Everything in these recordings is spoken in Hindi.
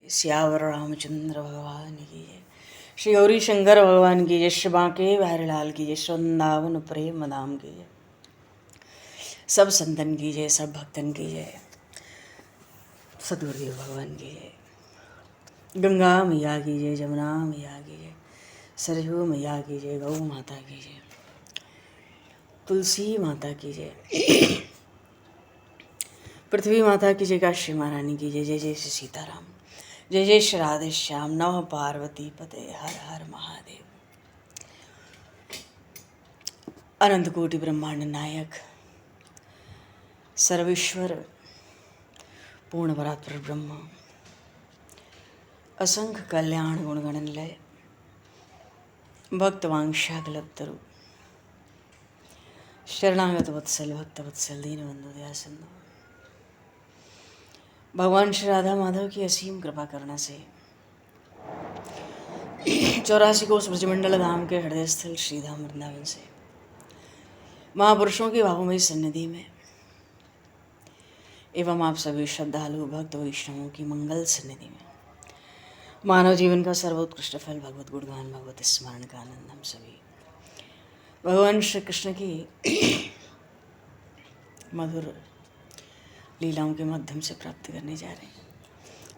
सियावर रामचंद्र भगवान की जय। श्री गौरी शंकर भगवान की जय। श्री बांके बिहारी लाल की जय। श्री वृंदावन प्रेम धाम की जय। सब संतन की जय, सब भक्तन की जय। सदगुरुदेव भगवान की जय। गंगा मैया की जय, जमुना मैया की जय, सरयू मैया की जय, गौ माता की जय, तुलसी माता की जय, पृथ्वी माता की जय, काशी महारानी की जय। जय जय श्री सीताराम, जय जय श्री राधे श्याम, नमः पार्वती पते, हर हर महादेव। अनंत कोटि ब्रह्मांड नायक, सर्वेश्वर, पूर्ण परात्पर ब्रह्म, असंख्य कल्याण गुणगण लय, भक्त वांछा कल्पतरु, शरणागत वत्सल भक्त वत्सल दीन बंधु दया सिंधु। भगवान श्री राधा माधव की असीम कृपा करने से 84 कोस ब्रजमंडल धाम के हृदय स्थल श्रीधाम वृंदावन से महापुरुषों की भावमयी सन्निधि में एवं आप सभी श्रद्धालु भक्त वैष्णवों की मंगल सन्निधि में मानव जीवन का सर्वोत्कृष्ट फल भगवत गुणगान, भगवत स्मरण का आनंद हम सभी भगवान श्री कृष्ण की मधुर लीलाओं के माध्यम से प्राप्त करने जा रहे हैं।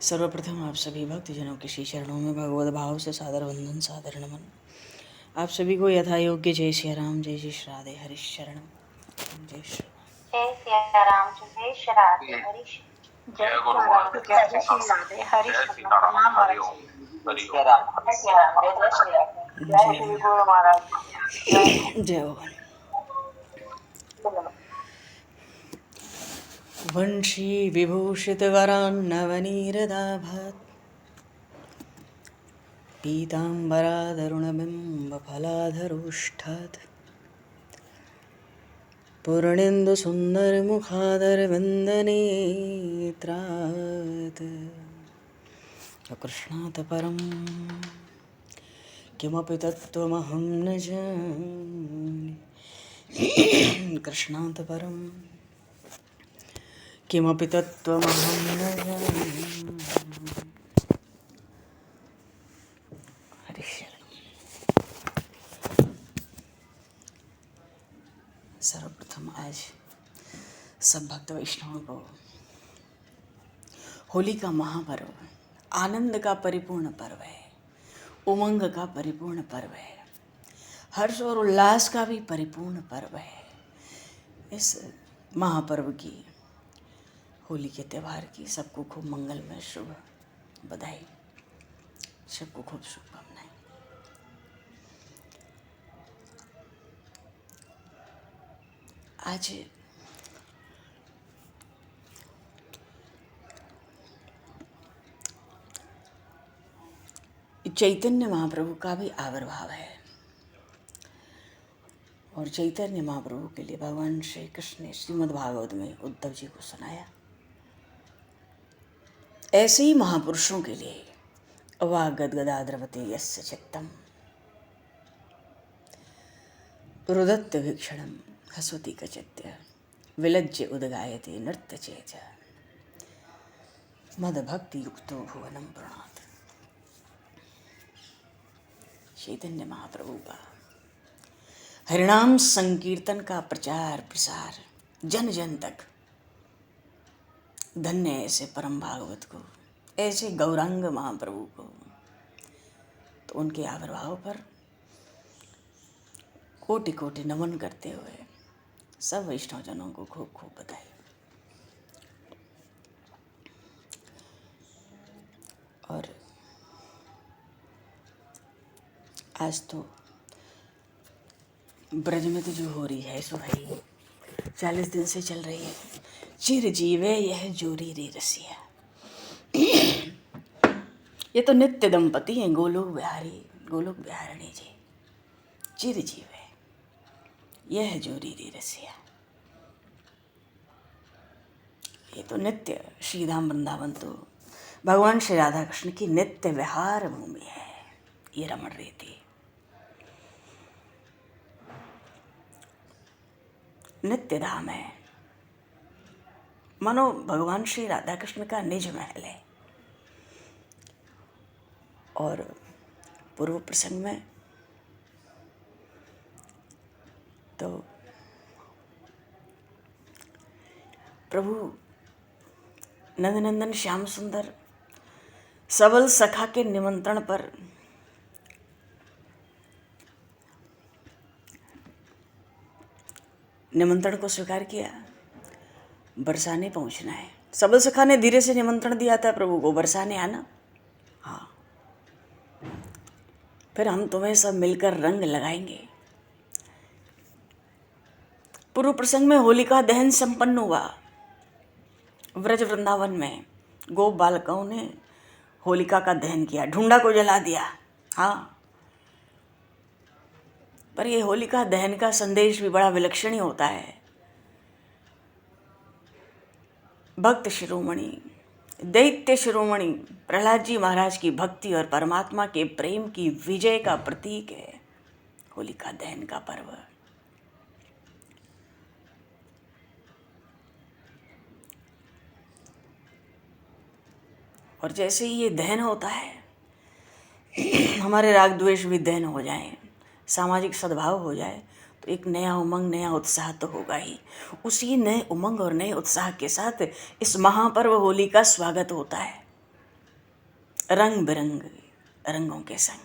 सर्वप्रथम आप सभी भक्तजनों के श्री चरणों में भगवत भाव से सादर वंदन, सादर नमन। आप सभी को यथा योग्य जय श्री राम, जय जय श्री राधे हरि शरणम, जय श्री जय सिया राम, जय श्री राधे हरि, जय गुरु राम, जय श्री राधे हरि, नाम हरि ओम, हरि ओम, जय सिया राम, जय श्री राधे, जय श्री गुरु महाराज, जय भगवान। वंशी विभूषित वरान्नवनीरदाभात् पीताम्बरादरुणबिम्बफलाधरोष्ठात् पूर्णेन्दुसुन्दरमुखादरविन्दनेत्रात् कृष्णात् परं किमपि तत्त्वमहं न जाने। कृष्णात् परं किमपि तत्त्वमहं न जाने। हरि शरण। सर्वप्रथम आज सब भक्त वैष्णवों को होली का महापर्व, आनंद का परिपूर्ण पर्व है, उमंग का परिपूर्ण पर्व है, हर्ष और उल्लास का भी परिपूर्ण पर्व है। इस महापर्व की, होली के त्यौहार की सबको खूब मंगलमय शुभ बधाई, सबको खूब शुभकामनाएं। आज चैतन्य महाप्रभु का भी आविर्भाव है और चैतन्य महाप्रभु के लिए भगवान श्री कृष्ण ने श्रीमद् भागवत में उद्धव जी को सुनाया। ऐसे ही महापुरुषों के लिए वा गद्गदाद्रवते यस्य चित्तम रुदत्त वीक्षणम हसवती कचित्य विलज्य उदगायते नृत्य चेत मदभक्ति युक्तो भुवनम प्रणनाथ। चैतन्य महाप्रभु का हरिनाम संकीर्तन का प्रचार प्रसार जन जन तक, धन्य ऐसे परम भागवत को, ऐसे गौरांग महाप्रभु को। तो उनके आविर्भाव पर कोटि कोटि नमन करते हुए सब वैष्णवजनों को खूब खूब बधाई। और आज तो ब्रज में तो जो हो रही है सो है, 40 दिन से चल रही है। चिर जीवे यह जोरी रे रसिया। ये तो नित्य दंपति हैं, गोलोक बिहारी गोलोक बिहारिणी जी। चिर जीवे यह जोरी रे रसिया। ये तो नित्य श्रीधाम वृंदावन तो भगवान श्री राधा कृष्ण की नित्य विहार भूमि है। ये रमण रेती नित्य धाम है, मानो भगवान श्री राधा कृष्ण का निज महल है। और पूर्व प्रसंग में तो प्रभु नंदनंदन श्याम सुंदर सबल सखा के निमंत्रण पर निमंत्रण को स्वीकार किया, बरसाने पहुंचना है। सबल सखा ने धीरे से निमंत्रण दिया था प्रभु को, बरसाने आना। हाँ, फिर हम तुम्हें सब मिलकर रंग लगाएंगे। पूर्व प्रसंग में होलिका दहन संपन्न हुआ। व्रज वृंदावन में गोप बालकों ने होलिका का दहन किया, ढूंढा को जला दिया। हाँ, पर ये होलिका दहन का संदेश भी बड़ा विलक्षण ही होता है। भक्त शिरोमणि, दैत्य शिरोमणि प्रहलाद जी महाराज की भक्ति और परमात्मा के प्रेम की विजय का प्रतीक है होलिका दहन का पर्व। और जैसे ही ये दहन होता है, हमारे राग द्वेष भी दहन हो जाए, सामाजिक सद्भाव हो जाए, तो एक नया उमंग, नया उत्साह तो होगा ही। उसी नए उमंग और नए उत्साह के साथ इस महापर्व होली का स्वागत होता है, रंग बिरंग रंगों के संग।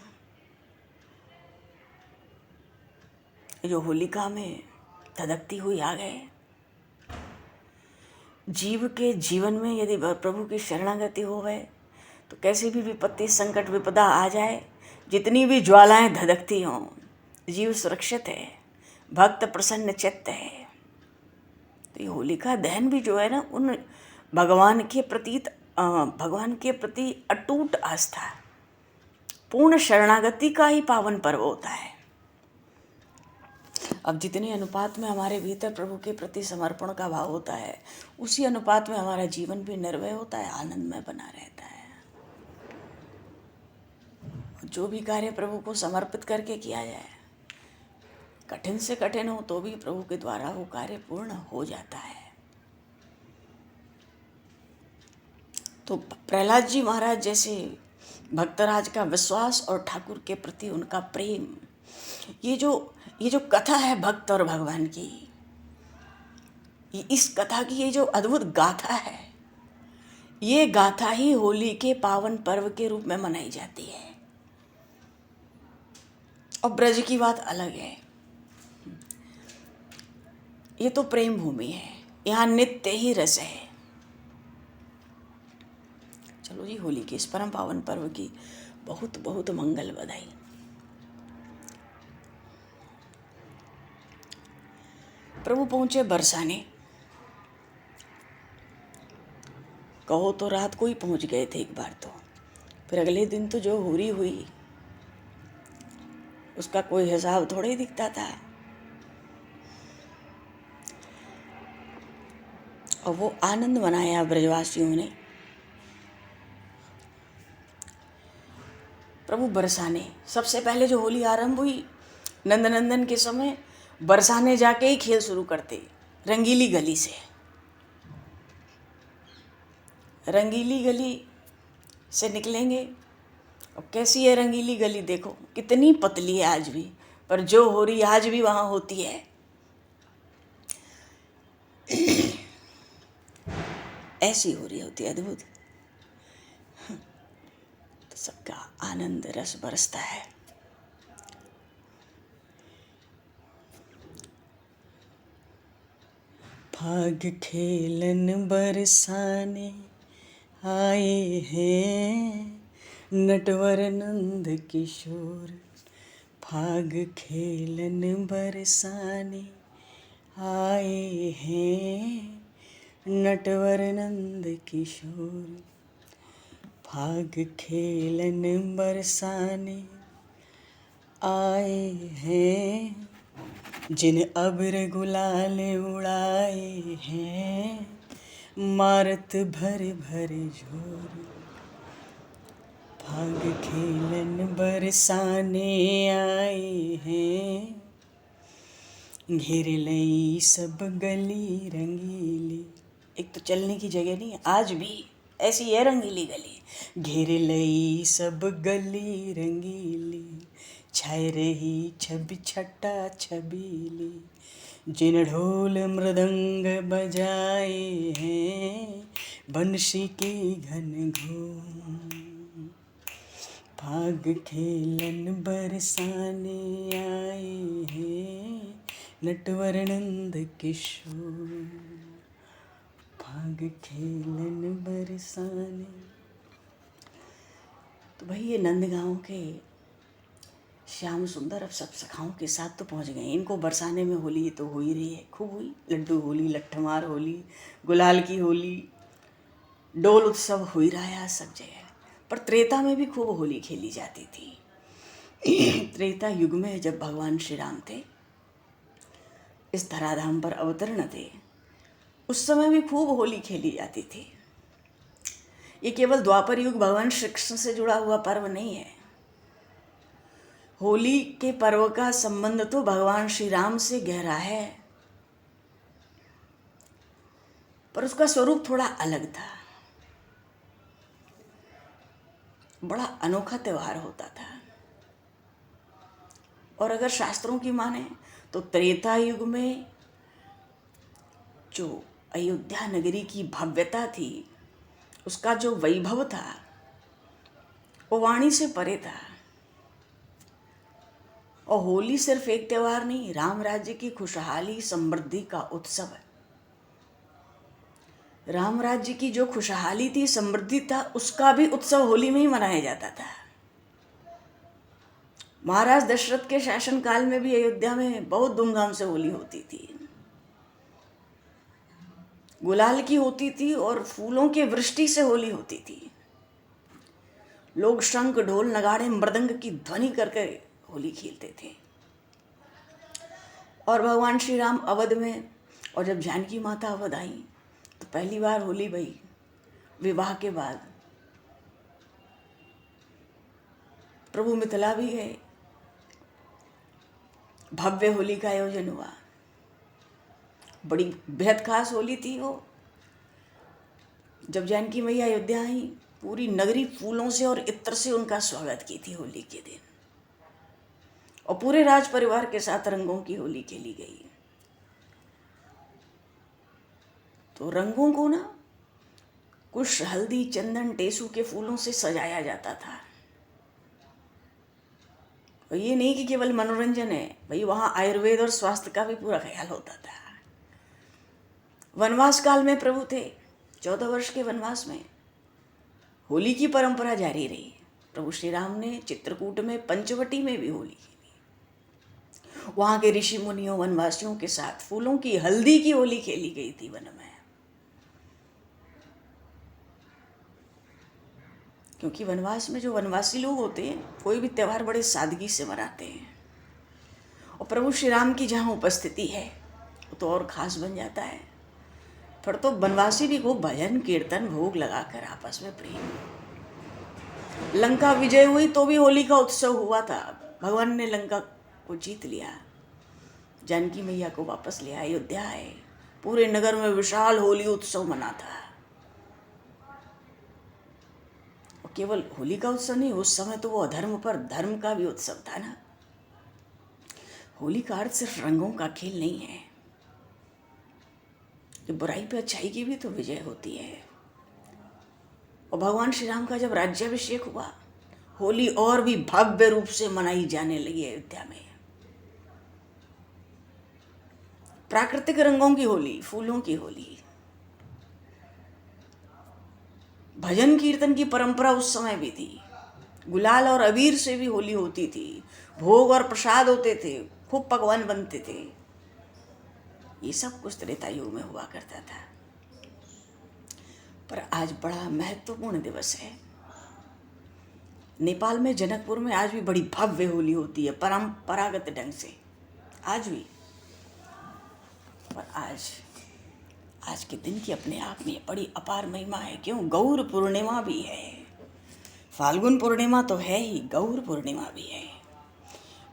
जो होलिका में धधकती हुई आग है, जीव के जीवन में यदि प्रभु की शरणागति हो गए तो कैसी भी विपत्ति, संकट, विपदा आ जाए, जितनी भी ज्वालाएं धधकती हों, जीव सुरक्षित है, भक्त प्रसन्न चित्त है। तो ये होलिका दहन भी जो है ना, उन भगवान के प्रति अटूट आस्था, पूर्ण शरणागति का ही पावन पर्व होता है। अब जितने अनुपात में हमारे भीतर प्रभु के प्रति समर्पण का भाव होता है, उसी अनुपात में हमारा जीवन भी निर्भय होता है, आनंद में बना रहता है। जो भी कार्य प्रभु को समर्पित करके किया जाए, कठिन से कठिन हो तो भी प्रभु के द्वारा वो कार्य पूर्ण हो जाता है। तो प्रहलाद जी महाराज जैसे भक्तराज का विश्वास और ठाकुर के प्रति उनका प्रेम, ये जो कथा है भक्त और भगवान की, इस कथा की ये जो अद्भुत गाथा है, ये गाथा ही होली के पावन पर्व के रूप में मनाई जाती है। और ब्रज की बात अलग है, ये तो प्रेम भूमि है, यहाँ नित्य ही रस है। चलो जी, होली के इस परम पावन पर्व की बहुत बहुत मंगल बधाई। प्रभु पहुंचे बरसाने, कहो तो रात को ही पहुंच गए थे एक बार तो, फिर अगले दिन तो जो होरी हुई उसका कोई हिसाब थोड़ा ही दिखता था। और वो आनंद मनाया ब्रजवासियों ने। प्रभु बरसाने, सबसे पहले जो होली आरंभ हुई, नंदनंदन के समय बरसाने जाके ही खेल शुरू करते, रंगीली गली से। रंगीली गली से निकलेंगे, अब कैसी है रंगीली गली, देखो कितनी पतली है आज भी, पर जो होरी आज भी वहाँ होती है, ऐसी हो रही होती है, अद्भुत। तो सबका आनंद रस बरसता है। फाग खेलन बरसाने आए हैं नटवर नंद किशोर, फाग खेलन बरसाने आए हैं नटवर नंद किशोर, फाग खेलन बरसाने आए हैं जिन अब्र गुलाल उड़ाए हैं, मारत भर भर झोर, फाग खेलन बरसाने आए हैं, घेर लई सब गली रंगीली। एक तो चलने की जगह नहीं है, आज भी ऐसी है रंगीली गली, घेर लई सब गली रंगीली, छाय रही छवि छटा छबीली, जिन ढोल मृदंग बजाए हैं बंशी की घन घूम, फाग खेलन बरसाने आए हैं नटवर नंद किशोर, फाग खेलन बरसाने। तो भाई ये नंदगांव के श्याम सुंदर अब सब सखाओं के साथ तो पहुंच गए। इनको बरसाने में होली तो हो ही रही है, खूब हुई, लड्डू होली, लट्ठमार होली, गुलाल की होली, डोल उत्सव हो ही रहा है आज सब जगह। पर त्रेता में भी खूब होली खेली जाती थी। त्रेता युग में जब भगवान श्री राम थे, इस धराधाम पर अवतरण थे, उस समय भी खूब होली खेली जाती थी। ये केवल द्वापर युग भगवान श्री कृष्ण से जुड़ा हुआ पर्व नहीं है। होली के पर्व का संबंध तो भगवान श्री राम से गहरा है, पर उसका स्वरूप थोड़ा अलग था। बड़ा अनोखा त्योहार होता था। और अगर शास्त्रों की माने तो त्रेता युग में जो अयोध्या नगरी की भव्यता थी, उसका जो वैभव था, वो वाणी से परे था। और होली सिर्फ एक त्योहार नहीं, राम राज्य की खुशहाली समृद्धि का उत्सव है। राम राज्य की जो खुशहाली थी, समृद्धि था, उसका भी उत्सव होली में ही मनाया जाता था। महाराज दशरथ के शासन काल में भी अयोध्या में बहुत धूमधाम से होली होती थी। गुलाल की होती थी और फूलों के वृष्टि से होली होती थी। लोग शंख ढोल नगाड़े मृदंग की ध्वनि करके होली खेलते थे। और भगवान श्री राम अवध में, और जब जानकी माता अवध आई तो पहली बार होली भई विवाह के बाद। प्रभु मिथिला भी गए, भव्य होली का आयोजन हुआ। बड़ी बेहद खास होली थी वो। जब जानकी मैया अयोध्या आई, पूरी नगरी फूलों से और इत्र से उनका स्वागत की थी होली के दिन। और पूरे राज परिवार के साथ रंगों की होली खेली गई। तो रंगों को ना कुश, हल्दी, चंदन, टेसू के फूलों से सजाया जाता था। और ये नहीं कि केवल मनोरंजन है भाई, वहाँ आयुर्वेद और स्वास्थ्य का भी पूरा ख्याल होता था। वनवास काल में प्रभु थे, 14 वर्ष के वनवास में होली की परंपरा जारी रही। प्रभु श्री राम ने चित्रकूट में, पंचवटी में भी होली खेली। वहाँ के ऋषि मुनियों, वनवासियों के साथ फूलों की, हल्दी की होली खेली गई थी वन में। क्योंकि वनवास में जो वनवासी लोग होते हैं, कोई भी त्यौहार बड़े सादगी से मनाते हैं। और प्रभु श्री राम की जहाँ उपस्थिति है वो तो और खास बन जाता है। फिर तो वनवासी भी खूब भजन कीर्तन भोग लगाकर आपस में प्रेम। लंका विजय हुई तो भी होली का उत्सव हुआ था। भगवान ने लंका को जीत लिया, जानकी मैया को वापस ले आए, अयोध्या आए, पूरे नगर में विशाल होली उत्सव मना था। और केवल होली का उत्सव नहीं, उस समय तो वो अधर्म पर धर्म का भी उत्सव था ना। होली का अर्थ सिर्फ रंगों का खेल नहीं है, कि बुराई पे अच्छाई की भी तो विजय होती है। और भगवान श्री राम का जब राज्याभिषेक हुआ, होली और भी भव्य रूप से मनाई जाने लगी अयोध्या में। प्राकृतिक रंगों की होली, फूलों की होली, भजन कीर्तन की परंपरा उस समय भी थी। गुलाल और अबीर से भी होली होती थी। भोग और प्रसाद होते थे, खूब पकवान बनते थे। ये सब कुछ त्रेता युग में हुआ करता था। पर आज बड़ा महत्वपूर्ण दिवस है। नेपाल में जनकपुर में आज भी बड़ी भव्य होली होती है, परंपरागत ढंग से आज भी। पर आज के दिन की अपने आप में बड़ी अपार महिमा है। क्यों? गौर पूर्णिमा भी है। फाल्गुन पूर्णिमा तो है ही, गौर पूर्णिमा भी है।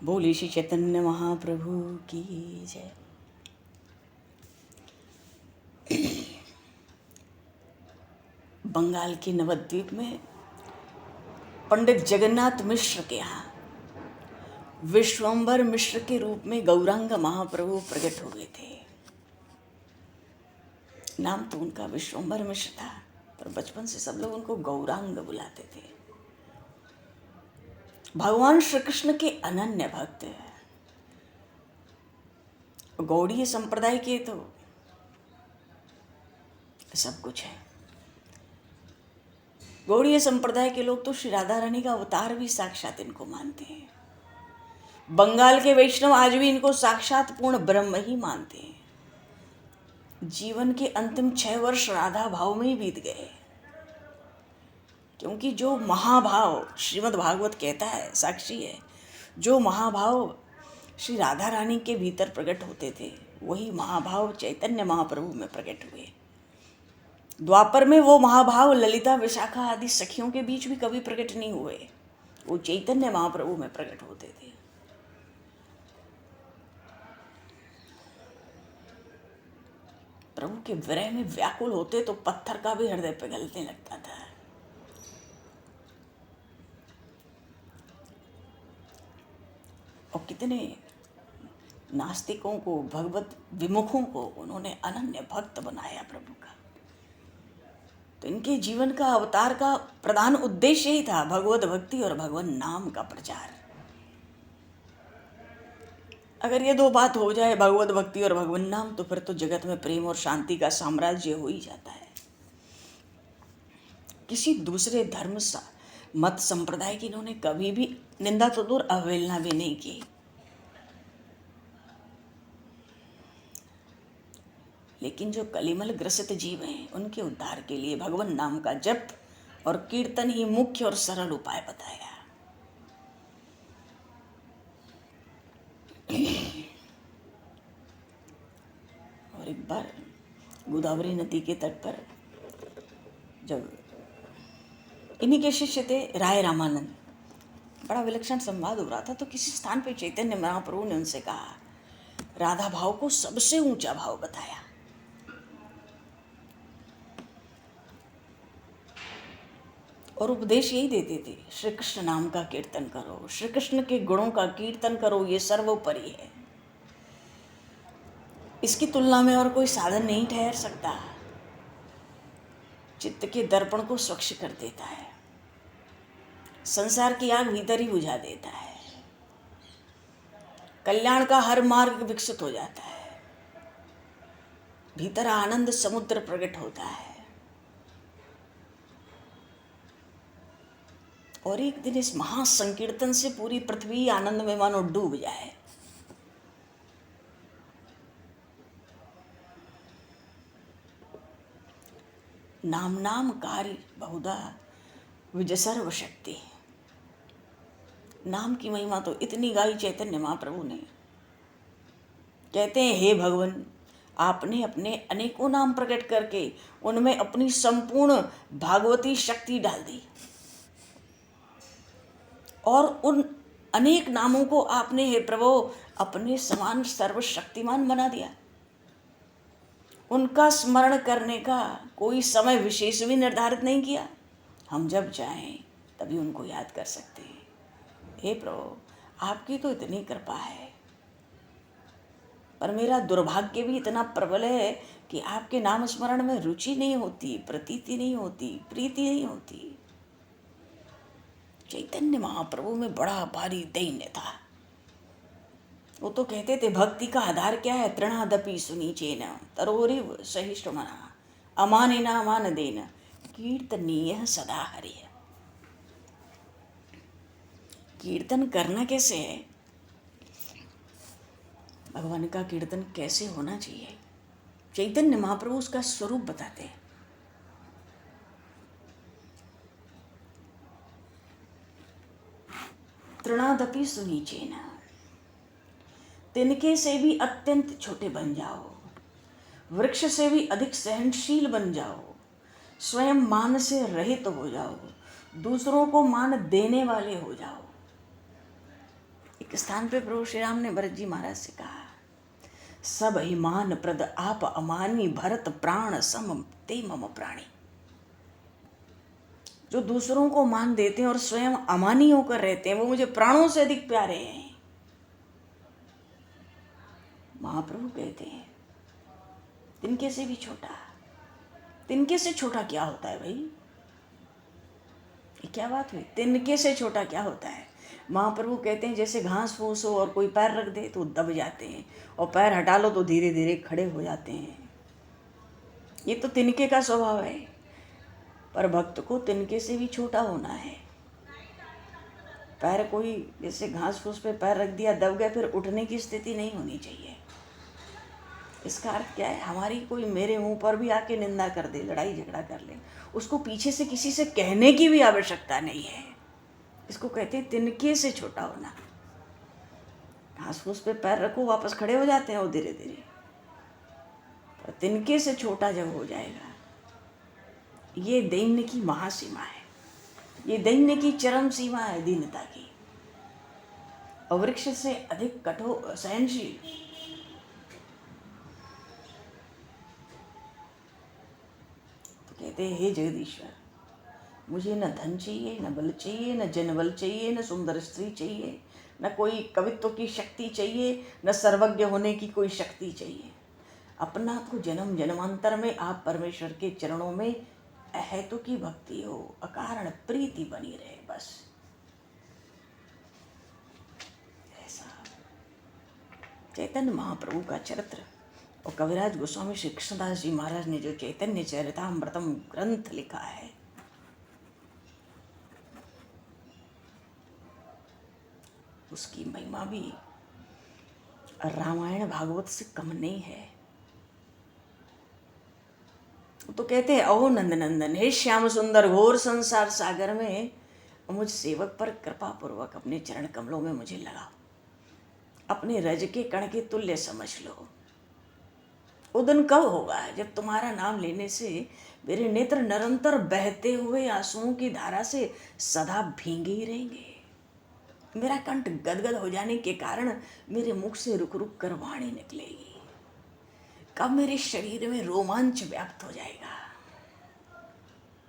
बोले श्री चैतन्य महाप्रभु की जय। बंगाल के नवद्वीप में पंडित जगन्नाथ मिश्र के यहाँ विश्वंभर मिश्र के रूप में गौरांग महाप्रभु प्रकट हुए थे। नाम तो उनका विश्वंभर मिश्र था, पर बचपन से सब लोग उनको गौरांग बुलाते थे। भगवान श्री कृष्ण के अनन्य भक्त, गौड़ीय संप्रदाय के तो सब कुछ है। गौड़ीय संप्रदाय के लोग तो श्री राधा रानी का अवतार भी साक्षात इनको मानते हैं। बंगाल के वैष्णव आज भी इनको साक्षात पूर्ण ब्रह्म ही मानते हैं। जीवन के अंतिम 6 वर्ष राधा भाव में ही बीत गए, क्योंकि जो महाभाव श्रीमद् भागवत कहता है, साक्षी है, जो महाभाव श्री राधा रानी के भीतर प्रकट होते थे वही महाभाव चैतन्य महाप्रभु में प्रकट हुए। द्वापर में वो महाभाव ललिता विशाखा आदि सखियों के बीच भी कभी प्रकट नहीं हुए, वो चैतन्य महाप्रभु में प्रकट होते थे। प्रभु के विरह में व्याकुल होते तो पत्थर का भी हृदय पिघलने लगता था। और कितने नास्तिकों को, भगवत विमुखों को उन्होंने अनन्य भक्त बनाया प्रभु का। तो इनके जीवन का, अवतार का प्रधान उद्देश्य ही था भगवत भक्ति और भगवान नाम का प्रचार। अगर ये 2 बात हो जाए, भगवत भक्ति और भगवान नाम, तो फिर तो जगत में प्रेम और शांति का साम्राज्य हो ही जाता है। किसी दूसरे धर्म मत संप्रदाय की इन्होंने कभी भी निंदा तो दूर अवहेलना भी नहीं की। लेकिन जो कलिमल ग्रसित जीव हैं, उनके उद्धार के लिए भगवान नाम का जप और कीर्तन ही मुख्य और सरल उपाय बताया। और एक बार गोदावरी नदी के तट पर जब इन्हीं के शिष्य थे राय रामानंद, बड़ा विलक्षण संवाद हो रहा था, तो किसी स्थान पे चैतन्य महाप्रभु ने उनसे कहा, राधा भाव को सबसे ऊंचा भाव बताया। और उपदेश यही देते थे, श्री कृष्ण नाम का कीर्तन करो, श्री कृष्ण के गुणों का कीर्तन करो, ये सर्वोपरि है। इसकी तुलना में और कोई साधन नहीं ठहर सकता। चित्त के दर्पण को स्वच्छ कर देता है, संसार की आग भीतर ही बुझा देता है, कल्याण का हर मार्ग विकसित हो जाता है, भीतर आनंद समुद्र प्रकट होता है। और एक दिन इस महासंकीर्तन से पूरी पृथ्वी आनंद में मानो डूब जाए। नाम नाम कार्य बहुधा विजय सर्व शक्ति। नाम की महिमा तो इतनी गाई चैतन्य महाप्रभु ने। कहते हैं, हे भगवान, आपने अपने अनेकों नाम प्रकट करके उनमें अपनी संपूर्ण भागवती शक्ति डाल दी, और उन अनेक नामों को आपने, हे प्रभु, अपने समान सर्वशक्तिमान बना दिया। उनका स्मरण करने का कोई समय विशेष भी निर्धारित नहीं किया। हम जब चाहें तभी उनको याद कर सकते हैं। हे प्रभु, आपकी तो इतनी कृपा है, पर मेरा दुर्भाग्य भी इतना प्रबल है कि आपके नाम स्मरण में रुचि नहीं होती, प्रतीति नहीं होती, प्रीति नहीं होती। चैतन्य महाप्रभु में बड़ा भारी दैन्य था। वो तो कहते थे, भक्ति का आधार क्या है? तृणादपि सुनीचेन तरोरिव सहिष्णुमना अमानेना अमान देन कीर्तनीय सदा हरि। कीर्तन करना कैसे है? भगवान का कीर्तन कैसे होना चाहिए? चैतन्य महाप्रभु उसका स्वरूप बताते हैं। तृणादपि सुनीचेन, तिनके से भी अत्यंत छोटे बन जाओ, वृक्ष से भी अधिक सहनशील बन जाओ, स्वयं मान से रहित हो जाओ, दूसरों को मान देने वाले हो जाओ। एक स्थान पे प्रभु श्री राम ने भरत जी महाराज से कहा, सब ही मान प्रद आप अमानी, भरत प्राण सम ते मम प्राणी। जो दूसरों को मान देते हैं और स्वयं अमानी होकर रहते हैं, वो मुझे प्राणों से अधिक प्यारे हैं। महाप्रभु कहते हैं तिनके से भी छोटा। तिनके से छोटा क्या होता है भाई? ये क्या बात हुई? तिनके से छोटा क्या होता है? महाप्रभु कहते हैं जैसे घास फूस हो और कोई पैर रख दे तो दब जाते हैं, और पैर हटा लो तो धीरे धीरे खड़े हो जाते हैं। ये तो तिनके का स्वभाव है। पर भक्त को तिनके से भी छोटा होना है। पैर कोई जैसे घास फूस पे पैर रख दिया, दब गए, फिर उठने की स्थिति नहीं होनी चाहिए। इसका अर्थ क्या है? हमारी कोई मेरे मुंह पर भी आके निंदा कर दे, लड़ाई झगड़ा कर ले, उसको पीछे से किसी से कहने की भी आवश्यकता नहीं है। इसको कहते हैं तिनके से छोटा होना। घास फूस पे पैर रखो, वापस खड़े हो जाते हैं वो धीरे धीरे। पर तिनके से छोटा जब हो जाएगा, ये दैन्य की महासीमा है, ये दैन्य की चरम सीमा है दीनता की। और वृक्ष से अधिक कठोर सहनशील। तो कहते हैं हे जगदीश्वर, मुझे न धन चाहिए, न बल चाहिए, न जनबल चाहिए, न सुंदर स्त्री चाहिए, न कोई कवित्व की शक्ति चाहिए, न सर्वज्ञ होने की कोई शक्ति चाहिए। अपना तो जन्म जन्मांतर में आप परमेश्वर के चरणों में अहेतु की भक्ति हो, अकारण प्रीति बनी रहे, बस ऐसा। चैतन्य महाप्रभु का चरित्र और कविराज गोस्वामी श्री कृष्णदास जी महाराज ने जो चैतन्य चरितामृतम ग्रंथ लिखा है, उसकी महिमा भी रामायण भागवत से कम नहीं है। तो कहते हैं अहो नंदनंदन, हे श्याम सुंदर, घोर संसार सागर में मुझ सेवक पर कृपा पूर्वक अपने चरण कमलों में मुझे लगाओ, अपने रज के कण के तुल्य समझ लो। वो दिन कब होगा जब तुम्हारा नाम लेने से मेरे नेत्र निरंतर बहते हुए आंसुओं की धारा से सदा भींगे ही रहेंगे। मेरा कंठ गदगद हो जाने के कारण मेरे मुख से रुक रुक कर वाणी निकलेगी। कब मेरे शरीर में रोमांच व्याप्त हो जाएगा।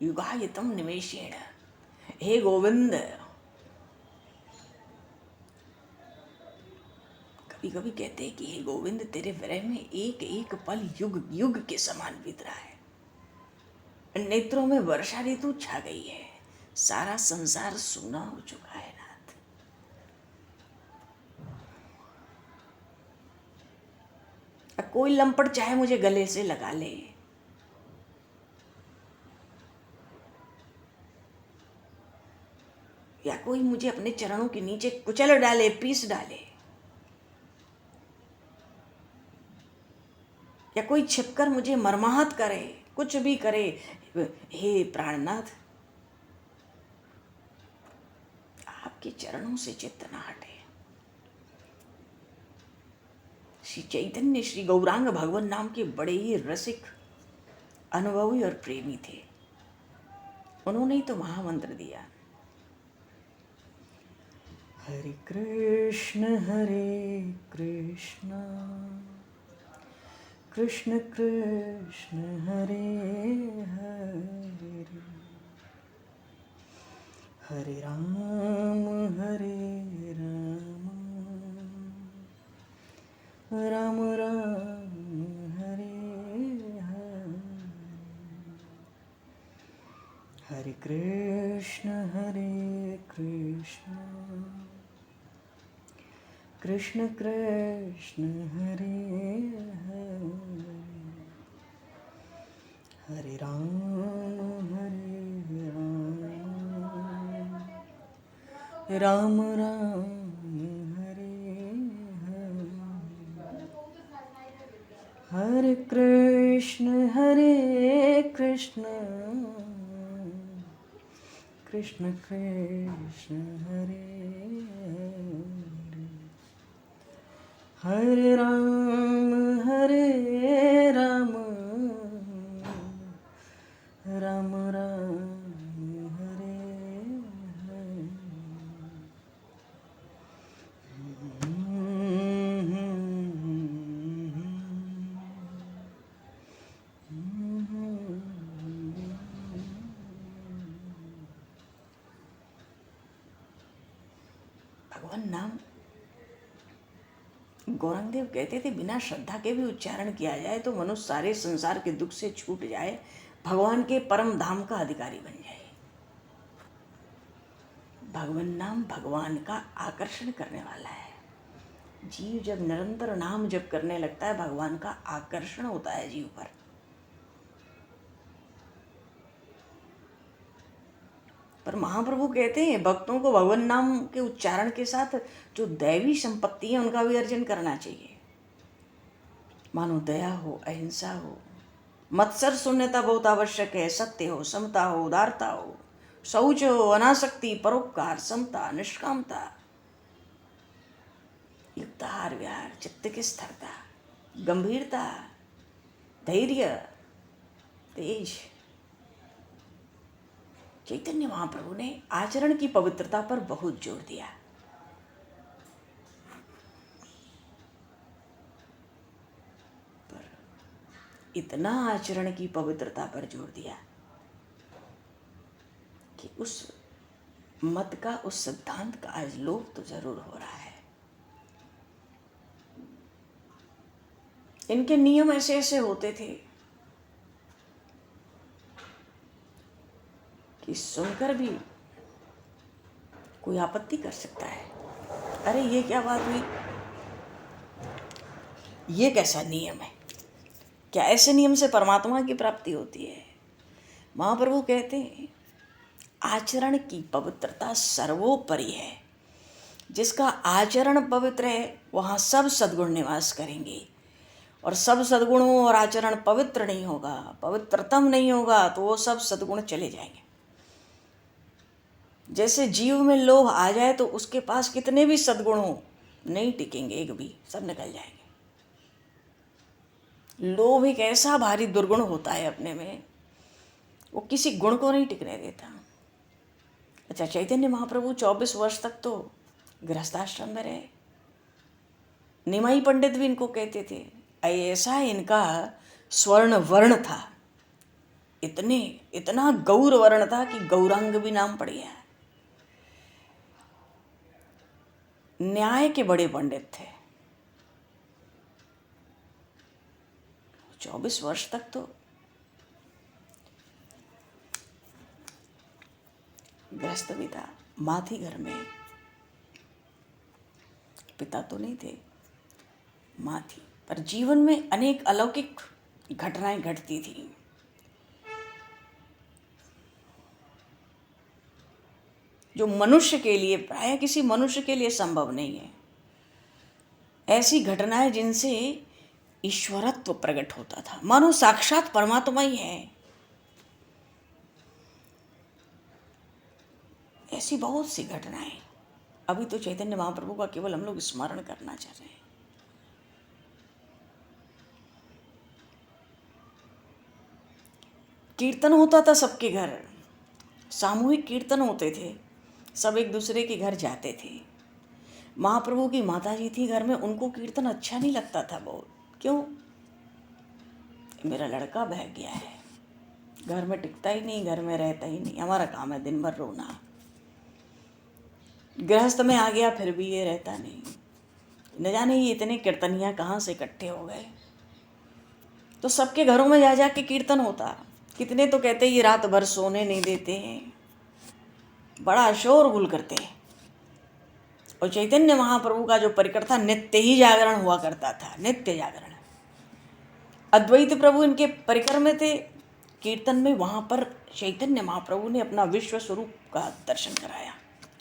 युगायतम निमेषेण, हे गोविंद। कभी कभी कहते हैं कि हे गोविंद, तेरे विरह में एक एक पल युग युग के समान बीत रहा है। नेत्रों में वर्षा ऋतु छा गई है, सारा संसार सूना हो चुका है। कोई लंपट चाहे मुझे गले से लगा ले, या कोई मुझे अपने चरणों के नीचे कुचल डाले, पीस डाले, या कोई छिपकर मुझे मरमाहत करे, कुछ भी करे, हे प्राणनाथ, आपके चरणों से चित्त न हटे। श्री चैतन्य श्री गौरांग भगवान नाम के बड़े ही रसिक, अनुभवी और प्रेमी थे। उन्होंने ही तो महामंत्र दिया, हरे कृष्ण कृष्ण कृष्ण हरे हरे, हरे राम राम राम हरे हरे, हरे कृष्ण कृष्ण कृष्ण हरे हरे, हरे राम राम राम हरे हरे, हरे कृष्ण कृष्ण कृष्ण हरे हरे, हरे राम राम राम हरे हरे। भगवान नाम गौरंग देव कहते थे बिना श्रद्धा के भी उच्चारण किया जाए तो मनुष्य सारे संसार के दुख से छूट जाए, भगवान के परम धाम का अधिकारी बन जाए। भगवान नाम भगवान का आकर्षण करने वाला है। जीव जब निरंतर नाम जप करने लगता है, भगवान का आकर्षण होता है जीव पर। पर महाप्रभु कहते हैं भक्तों को भगवान नाम के उच्चारण के साथ जो दैवी संपत्ति है उनका भी अर्जन करना चाहिए। मानो दया हो, अहिंसा हो, मत्सर शून्यता बहुत आवश्यक है, सत्य हो, समता हो, उदारता हो, शौच हो, अनासक्ति, परोपकार, समता, निष्कामता, युक्ताहार विहार, चित्त की स्थिरता, गंभीरता, धैर्य, तेज। चैतन्य महाप्रभु ने आचरण की पवित्रता पर बहुत जोर दिया। पर इतना आचरण की पवित्रता पर जोर दिया कि उस मत का, उस सिद्धांत का आज लोप तो जरूर हो रहा है। इनके नियम ऐसे ऐसे होते थे कि सुनकर भी कोई आपत्ति कर सकता है, अरे ये क्या बात हुई, ये कैसा नियम है, क्या ऐसे नियम से परमात्मा की प्राप्ति होती है। महाप्रभु कहते हैं आचरण की पवित्रता सर्वोपरि है। जिसका आचरण पवित्र है वहाँ सब सद्गुण निवास करेंगे, और सब सद्गुणों और आचरण पवित्र नहीं होगा, पवित्रतम नहीं होगा, तो वो सब सद्गुण चले जाएंगे। जैसे जीव में लोभ आ जाए तो उसके पास कितने भी सद्गुण हो नहीं टिकेंगे, एक भी, सब निकल जाएंगे। लोभ एक ऐसा भारी दुर्गुण होता है अपने में, वो किसी गुण को नहीं टिकने देता। अच्छा, चैतन्य महाप्रभु 24 वर्ष तक तो गृहस्थाश्रम में रहे। निमाई पंडित भी इनको कहते थे, ऐसा इनका स्वर्ण वर्ण था, इतना गौर वर्ण था कि गौरांग भी नाम पड़ गया। न्याय के बड़े पंडित थे। 24 वर्ष तक तो गृहस्थ भी था, माँ थी घर में, पिता तो नहीं थे, माँ थी। पर जीवन में अनेक अलौकिक घटनाएं घटती थी। जो मनुष्य के लिए, प्राय किसी मनुष्य के लिए संभव नहीं है। ऐसी घटनाएं जिनसे ईश्वरत्व प्रकट होता था, मानो साक्षात परमात्मा ही है। ऐसी बहुत सी घटनाएं अभी तो चैतन्य महाप्रभु का केवल हम लोग स्मरण करना चाह रहे हैं। कीर्तन होता था सबके घर, सामूहिक कीर्तन होते थे, सब एक दूसरे के घर जाते थे। महाप्रभु की माता जी थी घर में, उनको कीर्तन अच्छा नहीं लगता था बहुत। क्यों? मेरा लड़का बह गया है, घर में टिकता ही नहीं, घर में रहता ही नहीं, हमारा काम है दिन भर रोना। गृहस्थ में आ गया फिर भी ये रहता नहीं। न जाने ये इतने कीर्तनिया कहाँ से इकट्ठे हो गए। तो सबके घरों में जा जा के कीर्तन होता। कितने तो कहते ये रात भर सोने नहीं देते हैं, बड़ा शोरगुल करते हैं। और चैतन्य महाप्रभु का जो परिकर था, नित्य ही जागरण हुआ करता था, नित्य जागरण। अद्वैत प्रभु इनके परिकर में थे, कीर्तन में वहाँ पर चैतन्य महाप्रभु ने अपना विश्व स्वरूप का दर्शन कराया।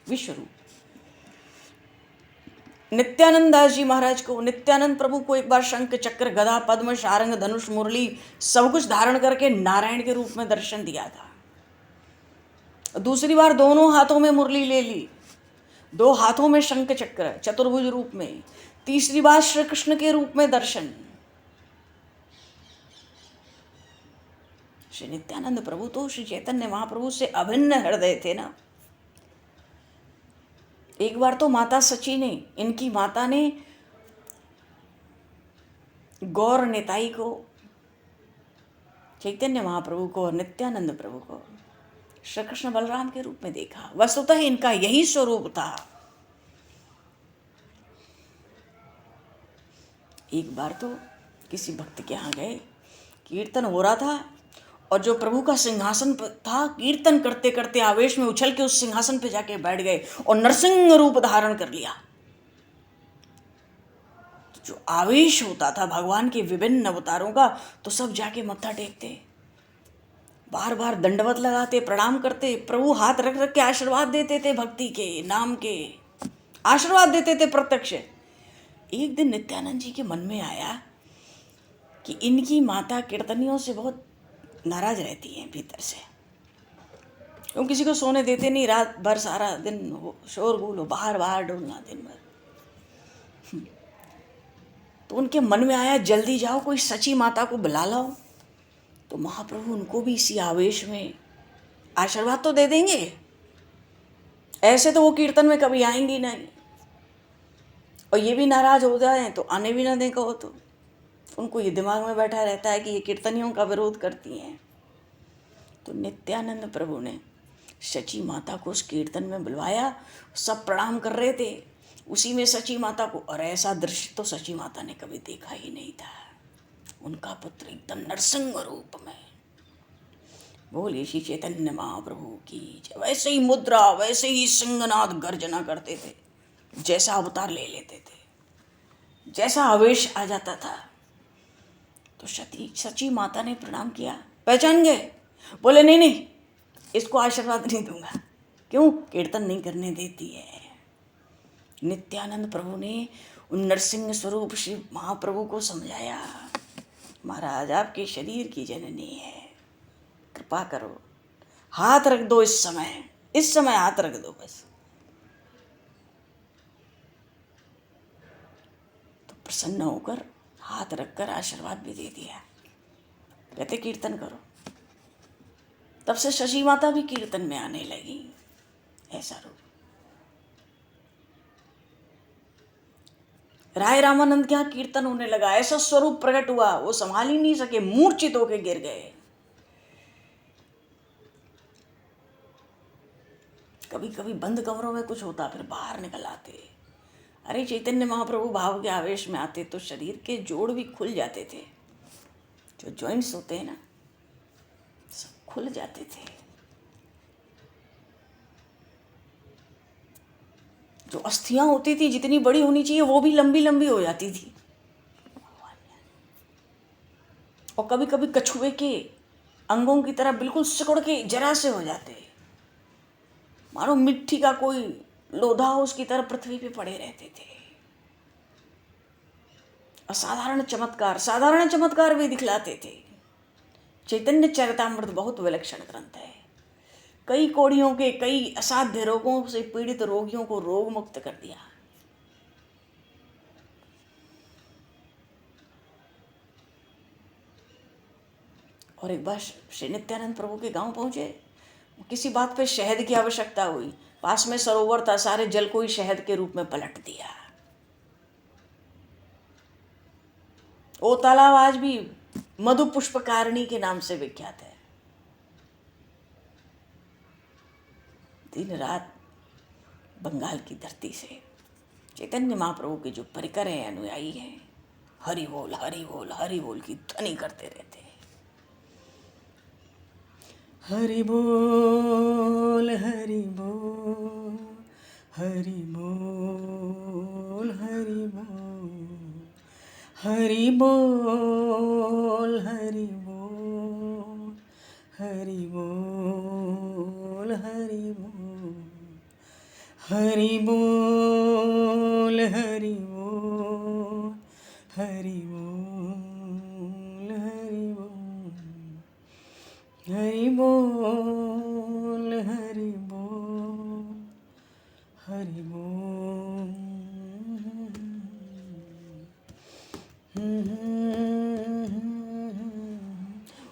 विश्व रूप नित्यानंद दास जी महाराज को, नित्यानंद प्रभु को एक बार शंख, चक्र, गदा, पद्म, शारंग, धनुष, मुरली सब कुछ धारण करके नारायण के रूप में दर्शन दिया था। दूसरी बार दोनों हाथों में मुरली ले ली, दो हाथों में शंख चक्र, चतुर्भुज रूप में। तीसरी बार श्री कृष्ण के रूप में दर्शन। श्री नित्यानंद प्रभु तो श्री चैतन्य महाप्रभु से अभिन्न हृदय थे ना। एक बार तो माता सची ने, इनकी माता ने गौर निताई को, चैतन्य महाप्रभु को और नित्यानंद प्रभु को श्री कृष्ण बलराम के रूप में देखा। वस्तुतः इनका यही स्वरूप था। एक बार तो किसी भक्त के यहाँ गए, कीर्तन हो रहा था और जो प्रभु का सिंहासन था, कीर्तन करते करते आवेश में उछल के उस सिंहासन पे जाके बैठ गए और नरसिंह रूप धारण कर लिया। तो जो आवेश होता था भगवान के विभिन्न अवतारों का, तो सब जाके मत्था टेकते, बार बार दंडवत लगाते, प्रणाम करते, प्रभु हाथ रख रख के आशीर्वाद देते थे, भक्ति के नाम के आशीर्वाद देते थे प्रत्यक्ष। एक दिन नित्यानंद जी के मन में आया कि इनकी माता कीर्तनियों से बहुत नाराज रहती हैं भीतर से, क्यों किसी को सोने देते नहीं, रात भर सारा दिन हो शोरगुल हो, बाहर बाहर डोलना दिन भर। तो उनके मन में आया जल्दी जाओ कोई सची माता को बुला लाओ। तो महाप्रभु उनको भी इसी आवेश में आशीर्वाद तो दे देंगे, ऐसे तो वो कीर्तन में कभी आएंगी नहीं, और ये भी नाराज हो जाए तो आने भी ना दें कहो तो। उनको ये दिमाग में बैठा रहता है कि ये कीर्तनियों का विरोध करती हैं। तो नित्यानंद प्रभु ने सची माता को उस कीर्तन में बुलवाया, सब प्रणाम कर रहे थे उसी में सची माता को, और ऐसा दृश्य तो सची माता ने कभी देखा ही नहीं था। उनका पुत्र एकदम नरसिंह रूप में, बोले श्री चैतन्य महाप्रभु की जय। वैसे ही मुद्रा, वैसे ही सिंहनाद गर्जना करते थे, जैसा अवतार ले लेते थे, जैसा आवेश आ जाता था। तो सची माता ने प्रणाम किया, पहचान गए, बोले नहीं नहीं इसको आशीर्वाद नहीं दूंगा, क्यों, कीर्तन नहीं करने देती है। नित्यानंद प्रभु ने उन नरसिंह स्वरूप श्री महाप्रभु को समझाया, महाराज आपके शरीर की जननी है, कृपा करो, हाथ रख दो, इस समय हाथ रख दो बस। तो प्रसन्न होकर हाथ रखकर आशीर्वाद भी दे दिया, कहते कीर्तन करो। तब से शशि माता भी कीर्तन में आने लगी। ऐसा रूप राय रामानंद के यहाँ कीर्तन होने लगा, ऐसा स्वरूप प्रकट हुआ, वो संभाल ही नहीं सके, मूर्छित होके गिर गए। कभी कभी बंद कमरों में कुछ होता, फिर बाहर निकल आते। अरे चैतन्य महाप्रभु भाव के आवेश में आते तो शरीर के जोड़ भी खुल जाते थे, जो जॉइंट्स होते हैं ना सब खुल जाते थे, जो अस्थियां होती थी जितनी बड़ी होनी चाहिए वो भी लंबी लंबी हो जाती थी। और कभी कभी कछुए के अंगों की तरह बिल्कुल सिकुड़ के जरा से हो जाते, मानो मिट्टी का कोई लोधा हो उसकी तरह पृथ्वी पे पड़े रहते थे। असाधारण चमत्कार, साधारण चमत्कार भी दिखलाते थे। चैतन्य चरितामृत बहुत विलक्षण ग्रंथ है, कई कोड़ियों के, कई असाध्य रोगों से पीड़ित रोगियों को रोग मुक्त कर दिया। और एक बार श्री नित्यानंद प्रभु के गांव पहुंचे, किसी बात पे शहद की आवश्यकता हुई, पास में सरोवर था, सारे जल को ही शहद के रूप में पलट दिया। वो तालाब आज भी मधु पुष्पकारिणी के नाम से विख्यात है। दिन रात बंगाल की धरती से चैतन्य महाप्रभु के जो परिकर हैं, अनुयायी हैं, हरि बोल हरि बोल हरि बोल की ध्वनि करते रहते हैं। हरि बोल हरि बोल हरि बोल हरि बोल हरि बोल हरि बोल हरि बोल हरि बोल हरि बोल हरि बोल हरि बोल हरि बोल हरि बोल हरि बोल हरि बोल।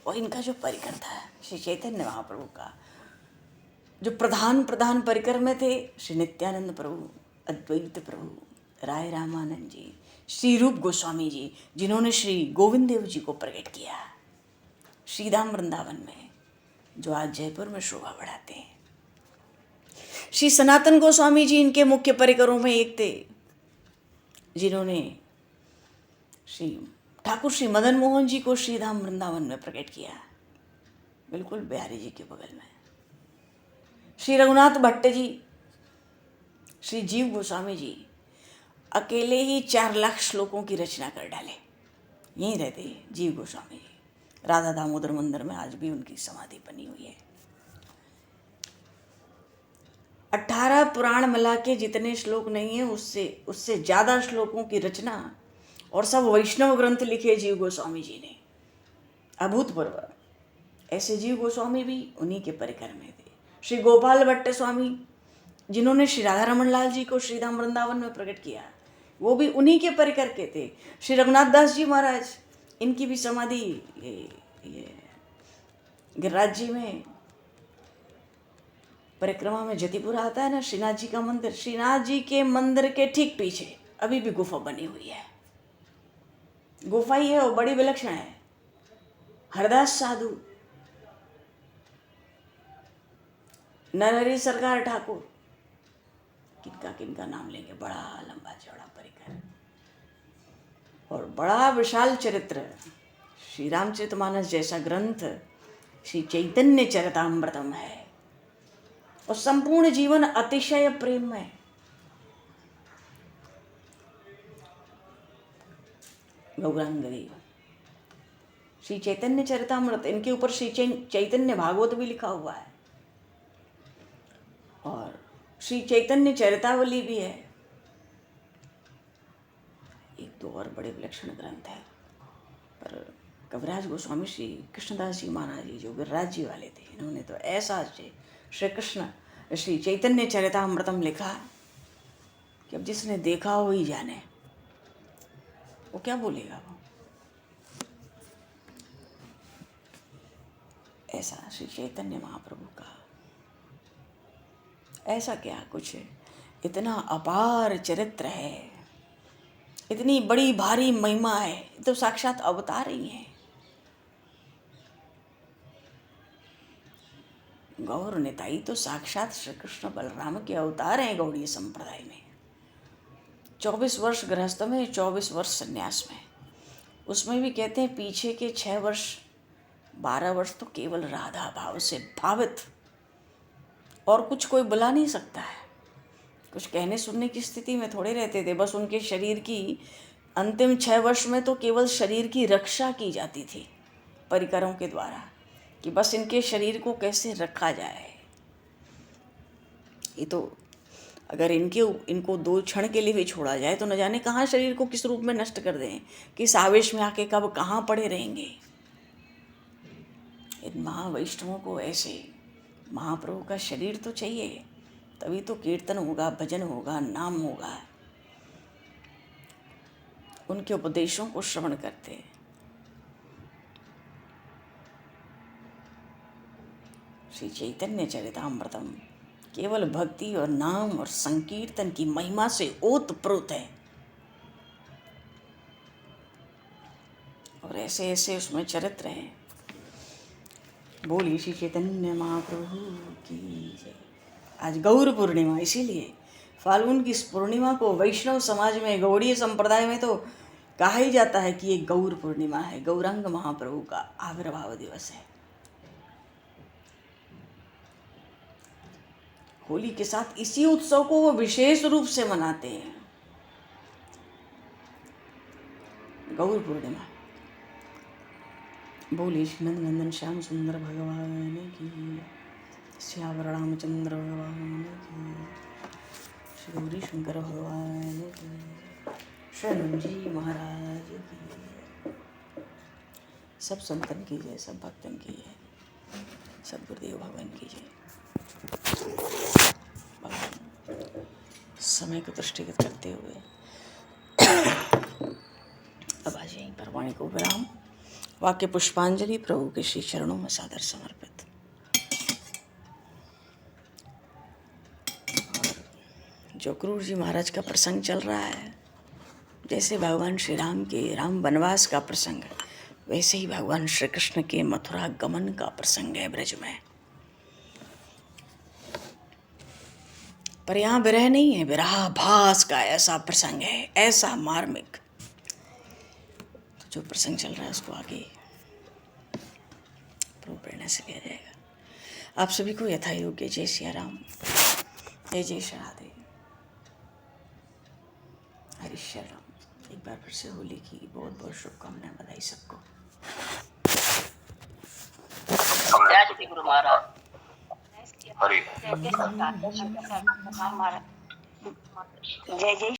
और इनका जो परिकर था श्री चैतन्य महाप्रभु का, जो प्रधान परिकर में थे श्री नित्यानंद प्रभु, अद्वैत प्रभु, राय रामानंद जी, श्री रूप गोस्वामी जी, जिन्होंने श्री गोविंद देव जी को प्रकट किया श्रीधाम वृंदावन में, जो आज जयपुर में शोभा बढ़ाते हैं। श्री सनातन गोस्वामी जी इनके मुख्य परिकरों में एक थे, जिन्होंने श्री ठाकुर श्री मदन मोहन जी को श्रीधाम वृंदावन में प्रकट किया, बिल्कुल बिहारी जी के बगल में। श्री रघुनाथ भट्ट जी, श्री जीव गोस्वामी जी अकेले ही 4 लाख श्लोकों की रचना कर डाले। यहीं रहते जीव गोस्वामी जी, राधा दामोदर मंदिर में आज भी उनकी समाधि बनी हुई है। 18 पुराण मिला के जितने श्लोक नहीं है उससे ज़्यादा श्लोकों की रचना और सब वैष्णव ग्रंथ लिखे जीव गोस्वामी जी ने, अभूतपूर्व। ऐसे जीव गोस्वामी भी उन्हीं के परिकर में थे। श्री गोपाल भट्ट स्वामी जिन्होंने श्री राधा रमन लाल जी को श्रीधाम वृंदावन में प्रकट किया, वो भी उन्हीं के परिकर के थे। श्री रघुनाथ दास जी महाराज, इनकी भी समाधि ये गिरिराज जी में परिक्रमा में जतिपुरा आता है ना, श्रीनाथ जी का मंदिर, श्रीनाथ जी के मंदिर के ठीक पीछे अभी भी गुफा बनी हुई है। गुफा ही है और बड़ी विलक्षण है। हरदास साधु, नरहरि सरकार ठाकुर, किनका नाम लेंगे, बड़ा लंबा चौड़ा परिकर और बड़ा विशाल चरित्र। श्री रामचरितमानस जैसा ग्रंथ श्री चैतन्य चरितामृतम है और संपूर्ण जीवन अतिशय प्रेम है। गौरांग देव, श्री चैतन्य चरितामृत, इनके ऊपर श्री चैतन्य भागवत भी लिखा हुआ है और श्री चैतन्य चरितावली भी है। एक दो और बड़े विलक्षण ग्रंथ है, पर कविराज गोस्वामी श्री कृष्णदास जी महाराज जी जो गिरिराज जी वाले थे, इन्होंने तो ऐसा श्री कृष्ण श्री चैतन्य चरितामृतम लिखा कि अब जिसने देखा हो ही जाने, वो क्या बोलेगा। वो ऐसा श्री चैतन्य महाप्रभु का ऐसा क्या कुछ इतना अपार चरित्र है, इतनी बड़ी भारी महिमा है, तो साक्षात अवतार ही है। गौर निताई तो साक्षात श्री कृष्ण बलराम के अवतार हैं गौड़ीय संप्रदाय में। 24 वर्ष गृहस्थ में, 24 वर्ष संन्यास में, उसमें भी कहते हैं पीछे के 6 वर्ष 12 वर्ष तो केवल राधा भाव से भावित, और कुछ कोई बुला नहीं सकता है। कुछ कहने सुनने की स्थिति में थोड़े रहते थे। बस उनके शरीर की अंतिम 6 वर्ष में तो केवल शरीर की रक्षा की जाती थी परिकरों के द्वारा, कि बस इनके शरीर को कैसे रखा जाए। ये तो अगर इनको 2 क्षण के लिए भी छोड़ा जाए तो न जाने कहाँ शरीर को किस रूप में नष्ट कर दें, किस आवेश में आके कब कहाँ पड़े रहेंगे। इन महावैष्णवों को ऐसे महाप्रभु का शरीर तो चाहिए, तभी तो कीर्तन होगा, भजन होगा, नाम होगा। उनके उपदेशों को श्रवण करते। श्री चैतन्य चरितामृतम केवल भक्ति और नाम और संकीर्तन की महिमा से ओतप्रोत है। और ऐसे ऐसे उसमें चरित्र हैं। बोलिए श्री चैतन्य महाप्रभु की जय। आज गौर पूर्णिमा, इसीलिए फाल्गुन की इस पूर्णिमा को वैष्णव समाज में, गौड़ीय संप्रदाय में तो कहा ही जाता है कि ये गौर पूर्णिमा है, गौरांग महाप्रभु का आविर्भाव दिवस है। होली के साथ इसी उत्सव को वो विशेष रूप से मनाते हैं, गौर पूर्णिमा। बोलिए श्री नंद नंदन श्याम सुंदर भगवान की, श्याम रामचंद्र भगवान की, श्री गौरी शंकर भगवान की, शरण जी महाराज की। सब संतन की जय, सब भक्तन की जय, सब गुरुदेव भगवान की जय। समय को दृष्टिगत करते हुए अब आज यहीं पर वाणी को विराम। वाक्य पुष्पांजलि प्रभु के श्री चरणों में सादर समर्पित। और जो क्रूर जी महाराज का प्रसंग चल रहा है, जैसे भगवान श्री राम के राम वनवास का प्रसंग है, वैसे ही भगवान श्री कृष्ण के मथुरा गमन का प्रसंग है ब्रज में। पर यहाँ विरह नहीं है, विरहाभास का ऐसा प्रसंग है, ऐसा मार्मिक जो प्रसंग चल रहा है उसको आगे प्रेरणा से लिया जाएगा। आप सभी को यथा योग्य जय सिया राम, जय जय श्री राधे, हरि श्री राम। एक बार फिर से होली की बहुत बहुत शुभकामनाएं, बधाई सबको। जय श्री गुरु महाराज। हरि जय जय